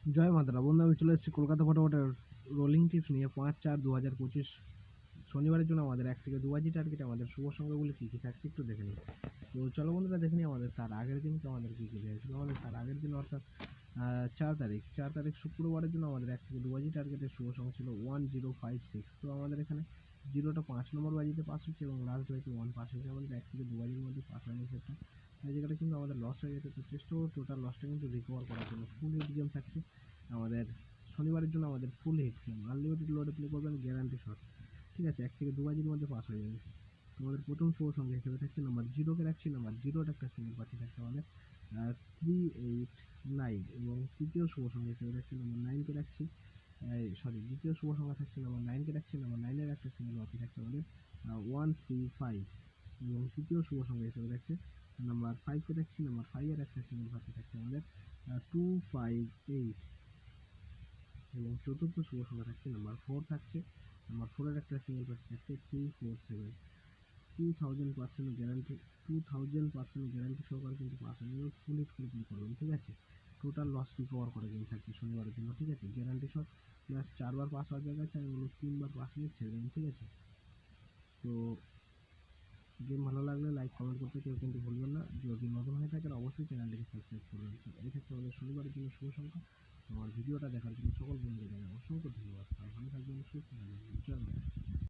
জয় মাতারা বন্ধু, আমি চলে এসেছি কলকাতা ফটোফটের রোলিং টিপস নিয়ে 5/4/2025 শনিবারের জন্য আমাদের 1 থেকে 2 বাজি টার্গেটে আমাদের শুভ সংখ্যাগুলি কী কী থাকছে একটু দেখে নিই। তো চলো বন্ধুরা দেখে নিই আমাদের তার আগের দিনকে আমাদের কী কী দিয়েছিল। আমাদের তার আগের দিন অর্থাৎ 4 তারিখ শুক্রবারের জন্য আমাদের 1 থেকে 2 বাজি টার্গেটের শুভ সংখ্যা ছিল 1056। তো আমাদের এখানে জিরোটা 5 নম্বর বাজিতে পাস হচ্ছে এবং লাস্ট বাজিতে 1 পাস হয়েছে। আমাদের 1 থেকে 2 বাজির মধ্যে পাস হয়নি সেটা, এই জায়গাটা কিন্তু আমাদের লস হয়ে গেছে। তো চেষ্টা করবো টোটাল লসটা কিন্তু রিকভার করার জন্য। ফুল হিট গেম থাকছে আমাদের শনিবারের জন্য, আমাদের ফুল হিট গেম আনলিমিটেড লোডে প্লে করবেন, গ্যারান্টি শট। ঠিক আছে, 1 থেকে 2 বাজির মধ্যে পাস হয়ে যাবে। তোমাদের প্রথম শুভ সংখ্যা হিসেবে থাকছে নাম্বার জিরোকে রাখছি, নাম্বার জিরোটা একটা সিঙ্গেল পার্টি থাকছে আমাদের 389, এবং তৃতীয় শুভ সংখ্যা হিসেবে থাকছে নাম্বার 9কে রাখছি। দ্বিতীয় শুভ সংখ্যা থাকছে নাম্বার 9কে রাখছি, নাম্বার 9-এর একটা সিঙ্গেল পার্টি থাকছে আমাদের 135, এবং তৃতীয় শুভ সংখ্যা হিসেবে থাকছে নাম্বার 5কে রাখছি, নাম্বার 5-এর একটা সিঙ্গেল পার্টি থাকছে আমাদের 258, এবং চতুর্থ শুভ সংখ্যা থাকছে নাম্বার 4 থাকছে, নাম্বার 4-এর একটা সিঙ্গেল পার্টি থাকছে 347। 2000% গ্যারান্টি, 2000% গ্যারান্টি সহকারে কিন্তু পাস হয়ে যাবে। ফুল প্লে করবেন। ঠিক আছে, টোটাল লস রিকভার করার জন্য থাকছে শনিবারের জন্য। ঠিক আছে, গ্যারান্টি সহ প্লাস 4 বার পাস হওয়ার জায়গায় আমি বলবো 3 বার পাস নিয়ে ছেড়ে দেবেন। ঠিক আছে, তো গেম ভালো লাগলে লাইক কমেন্ট করতে কেউ কিন্তু ভুলবেন না। যদি নতুন হয়ে থাকেন অবশ্যই চ্যানেলটিকে সাবস্ক্রাইব করবেন। এই থাকছে আমাদের শনিবারের জন্য শুভ সংখ্যা। আমার ভিডিওটা দেখার জন্য সকল বন্ধুদের জানাই অসংখ্য ধন্যবাদ। আর ভালো থাকবেন, সুস্থ থাকবেন। জয় মা।